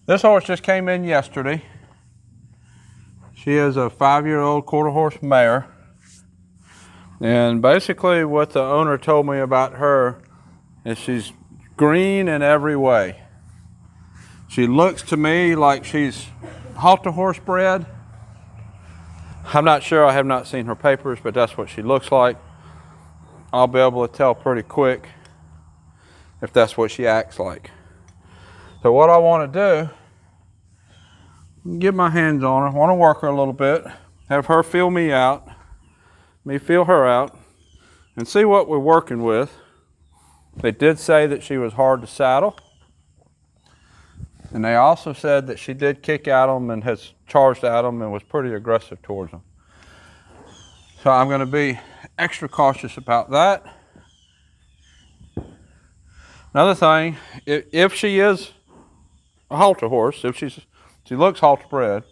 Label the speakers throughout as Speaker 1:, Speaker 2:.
Speaker 1: This horse just came in yesterday. She is a 5-year-old quarter horse mare. And basically what the owner told me about her is she's green in every way. She looks to me like she's halter horse bred. I'm not sure, I have not seen her papers, but that's what she looks like. I'll be able to tell pretty quick if that's what she acts like. So what I want to do, get my hands on her, I want to work her a little bit, have her feel me out, me feel her out, and see what we're working with. They did say that she was hard to saddle, and they also said that she did kick at them and has charged at them and was pretty aggressive towards them. So I'm going to be extra cautious about that. Another thing, if she is a halter horse, if she looks halter bred,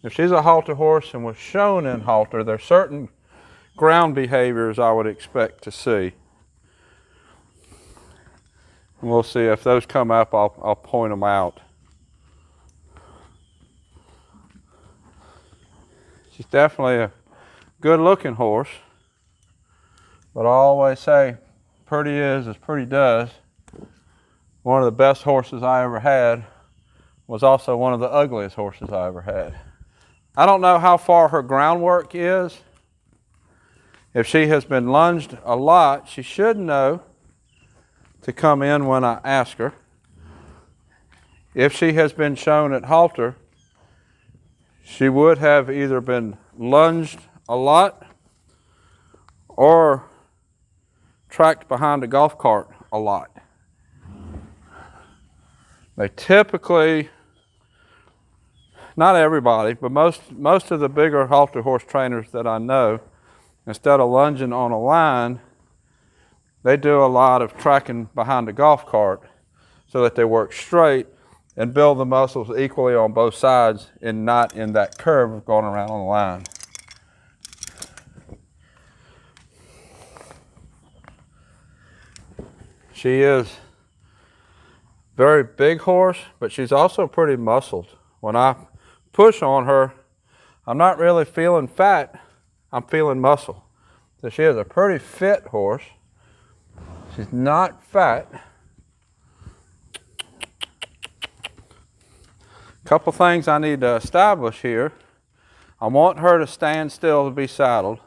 Speaker 1: if she's a halter horse and was shown in halter, there's certain ground behaviors I would expect to see. And we'll see if those come up, I'll point them out. She's definitely a good looking horse, but I always say pretty is as pretty does. One of the best horses I ever had was also one of the ugliest horses I ever had. I don't know how far her groundwork is. If she has been lunged a lot, she should know to come in when I ask her. If she has been shown at halter, she would have either been lunged a lot or tracked behind a golf cart a lot. They typically, not everybody, but most of the bigger halter horse trainers that I know, instead of lunging on a line, they do a lot of tracking behind a golf cart so that they work straight and build the muscles equally on both sides and not in that curve of going around on the line. She is a very big horse, but she's also pretty muscled. When I push on her, I'm not really feeling fat, I'm feeling muscle. So she is a pretty fit horse. She's not fat. A couple things I need to establish here. I want her to stand still to be saddled.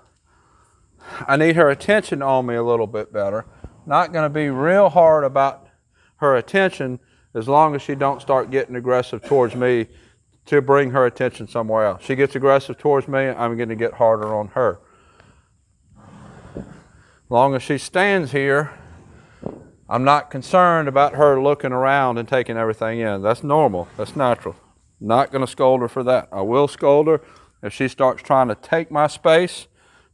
Speaker 1: I need her attention on me a little bit better. Not going to be real hard about her attention as long as she don't start getting aggressive towards me to bring her attention somewhere else. She gets aggressive towards me, I'm going to get harder on her. As long as she stands here, I'm not concerned about her looking around and taking everything in. That's normal. That's natural. Not going to scold her for that. I will scold her if she starts trying to take my space,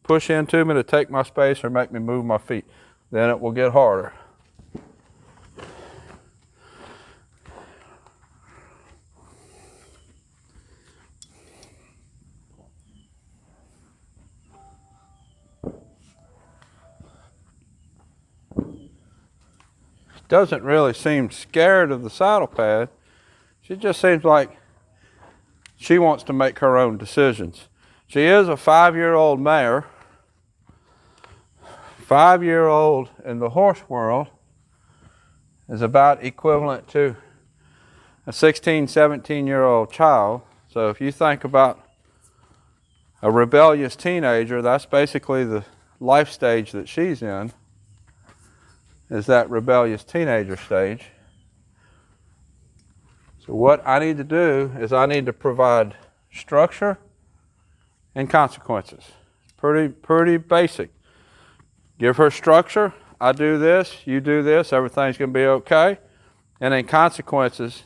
Speaker 1: push into me to take my space or make me move my feet. Then it will get harder. Doesn't really seem scared of the saddle pad. She just seems like she wants to make her own decisions. She is a 5-year-old mare. 5-year-old in the horse world is about equivalent to a 16, 17-year-old child. So if you think about a rebellious teenager, that's basically the life stage that she's in, is that rebellious teenager stage. So what I need to do is I need to provide structure and consequences. Pretty basic. Give her structure. I do this, you do this, everything's going to be okay. And then consequences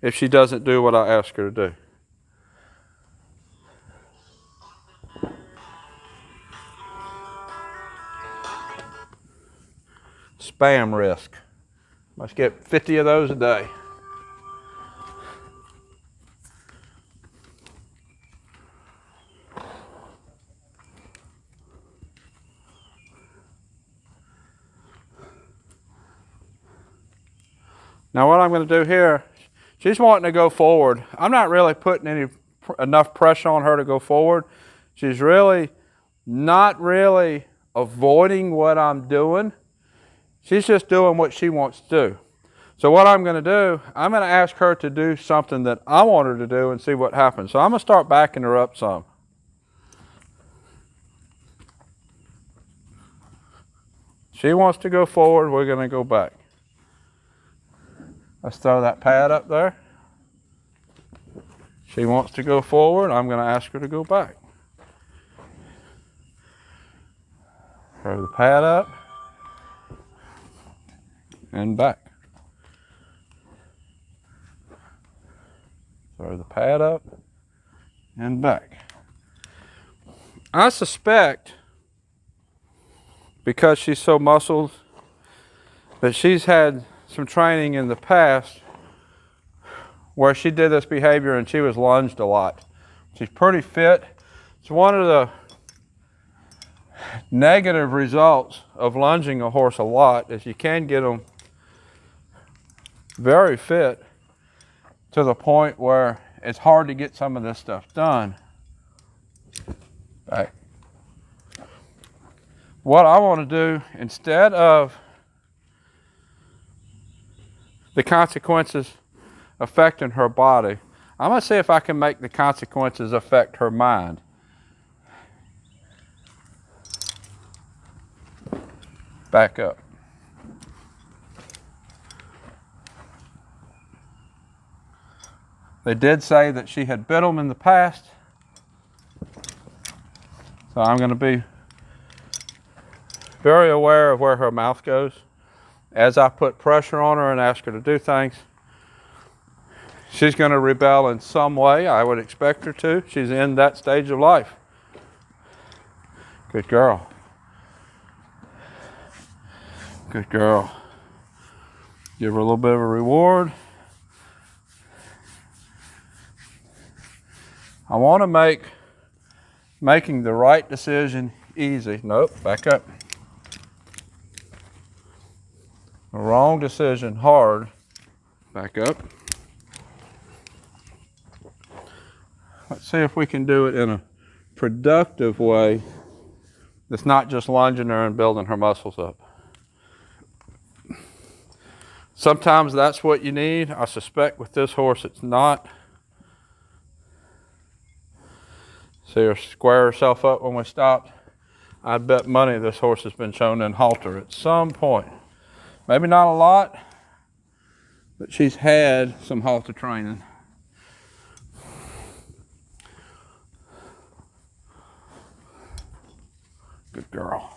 Speaker 1: if she doesn't do what I ask her to do. Spam risk. Must get 50 of those a day. Now what I'm going to do here, She's wanting to go forward. I'm not really putting enough pressure on her to go forward. She's really not really avoiding what I'm doing. She's just doing what she wants to do. So what I'm going to do, I'm going to ask her to do something that I want her to do and see what happens. So I'm going to start backing her up some. She wants to go forward, we're going to go back. Let's throw that pad up there. She wants to go forward, I'm going to ask her to go back. Throw the pad up and back. Throw the pad up and back. I suspect, because she's so muscled, that she's had some training in the past where she did this behavior and she was lunged a lot. She's pretty fit. It's one of the negative results of lunging a horse a lot is you can get them very fit to the point where it's hard to get some of this stuff done. Right. What I want to do, instead of the consequences affecting her body, I'm going to see if I can make the consequences affect her mind. Back up. They did say that she had bit them in the past, so I'm going to be very aware of where her mouth goes. As I put pressure on her and ask her to do things, she's going to rebel in some way. I would expect her to. She's in that stage of life. Good girl. Good girl. Give her a little bit of a reward. I want to making the right decision easy. Nope, back up. The wrong decision hard. Back up. Let's see if we can do it in a productive way that's not just lunging her and building her muscles up. Sometimes that's what you need. I suspect with this horse it's not. See her square herself up when we stopped. I'd bet money this horse has been shown in halter at some point. Maybe not a lot, but she's had some halter training. Good girl.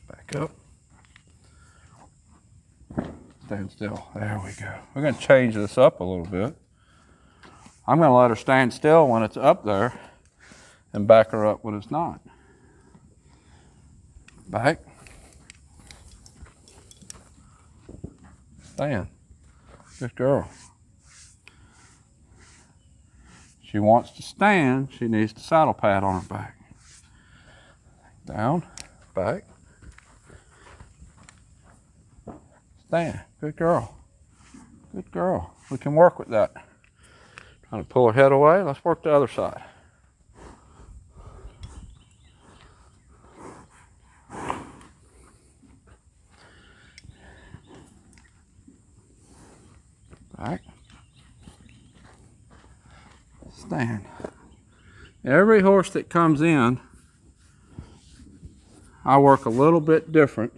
Speaker 1: Back up. Stand still. There we go. We're going to change this up a little bit. I'm going to let her stand still when it's up there and back her up when it's not. Back. Stand. Good girl. She wants to stand. She needs the saddle pad on her back. Down. Back. Stand. Good girl. Good girl. We can work with that. Trying to pull her head away. Let's work the other side. Back. Stand. Every horse that comes in, I work a little bit different.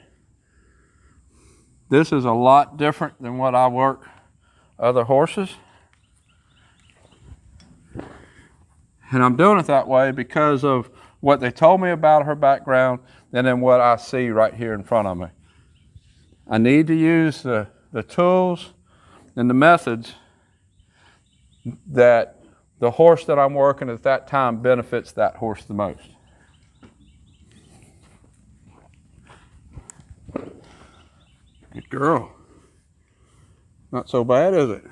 Speaker 1: This is a lot different than what I work other horses. And I'm doing it that way because of what they told me about her background and then what I see right here in front of me. I need to use the tools and the methods that the horse that I'm working at that time benefits that horse the most. Good girl. Not so bad, is it?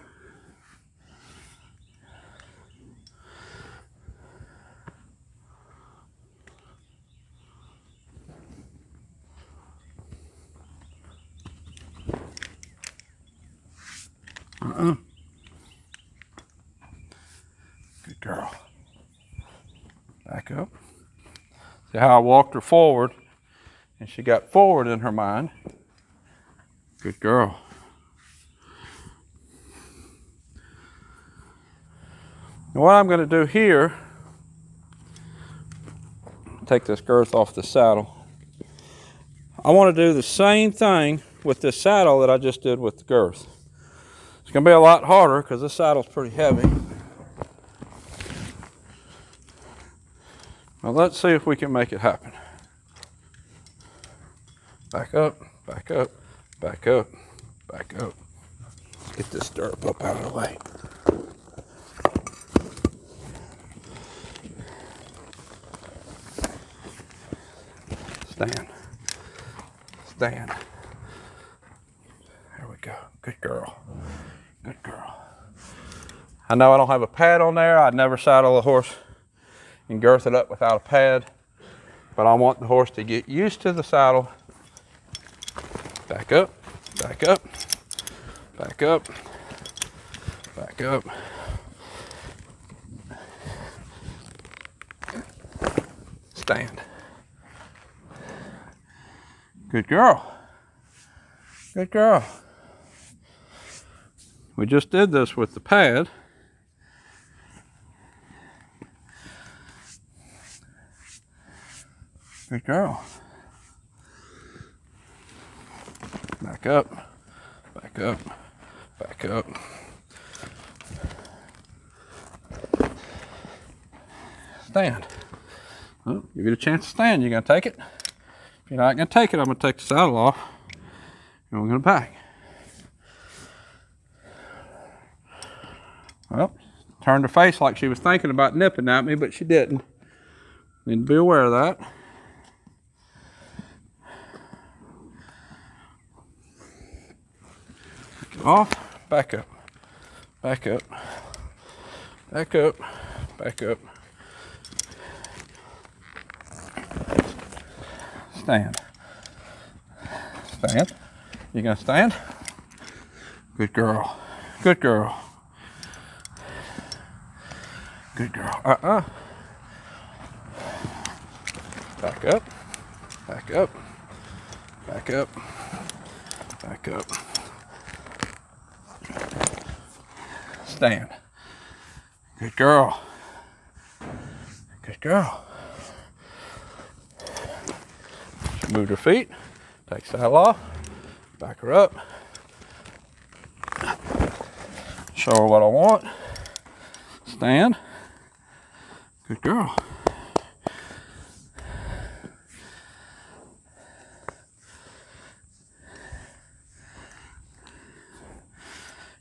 Speaker 1: Good girl. Back up. See how I walked her forward and she got forward in her mind. Good girl. And what I'm going to do here, take this girth off the saddle. I want to do the same thing with this saddle that I just did with the girth. It's going to be a lot harder because this saddle's pretty heavy. Now let's see if we can make it happen. Back up, back up, back up, back up. Let's get this stirrup up out of the way. Stand. Stand. There we go. Good girl. Good girl. I know I don't have a pad on there. I'd never saddle a horse and girth it up without a pad. But I want the horse to get used to the saddle. Back up. Back up. Back up. Back up. Stand. Good girl. Good girl. We just did this with the pad. Good girl. Back up. Back up. Back up. Stand. Well, give you the chance to stand. You gonna take it? If you're not gonna take it, I'm gonna take the saddle off and we're gonna back. Well, turned her face like she was thinking about nipping at me, but she didn't. Need to be aware of that. Get off, back up, back up, back up, back up. Stand. Stand. You gonna stand? Good girl. Good girl. Good girl. Back up. Back up. Back up. Back up. Stand. Good girl. Good girl. She moved her feet. Take saddle off. Back her up. Show her what I want. Stand. Good girl.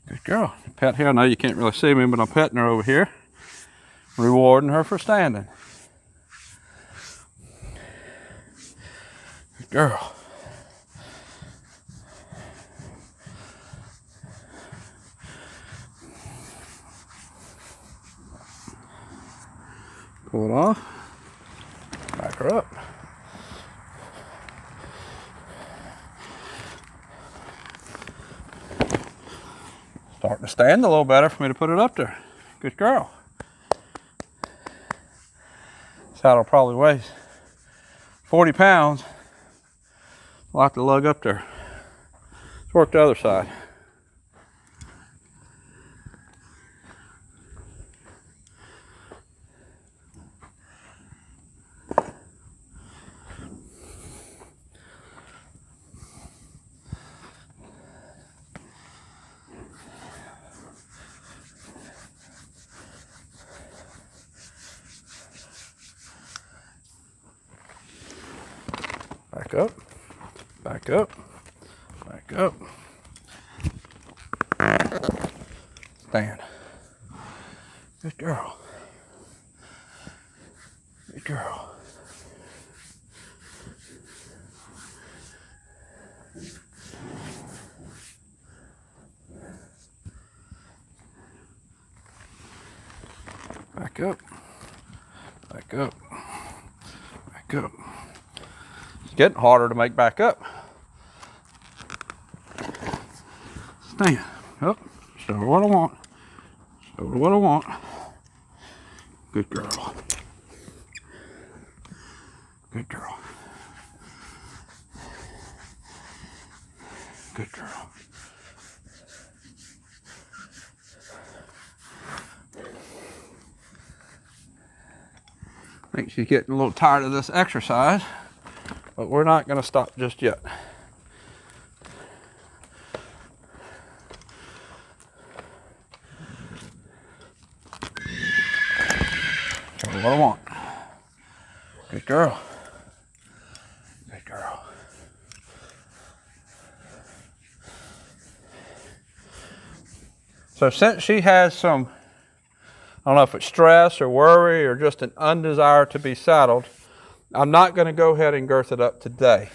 Speaker 1: Good girl. Pet here. I know you can't really see me, but I'm petting her over here. Rewarding her for standing. Good girl. Pull it off. Back her up. Starting to stand a little better for me to put it up there. Good girl. Saddle probably weighs 40 pounds. I'll have to lug up there. Let's work the other side. Back up, back up, back up. Stand. Good girl. Good girl. Back up, back up, back up. It's getting harder to make back up. Stand up, Show her what I want. Show her what I want. Good girl. Good girl. Good girl. I think she's getting a little tired of this exercise, but we're not going to stop just yet. Show her what I want. Good girl. Good girl. So since she has some, I don't know if it's stress or worry or just an undesire to be saddled, I'm not going to go ahead and girth it up today.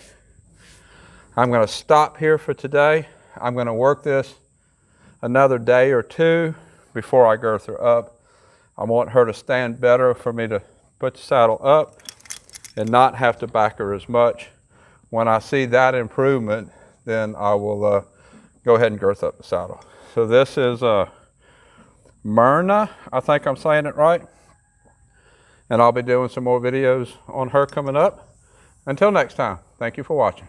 Speaker 1: I'm going to stop here for today. I'm going to work this another day or two before I girth her up. I want her to stand better for me to put the saddle up and not have to back her as much. When I see that improvement, then I will go ahead and girth up the saddle. So this is Myrna, I think I'm saying it right. And I'll be doing some more videos on her coming up. Until next time, thank you for watching.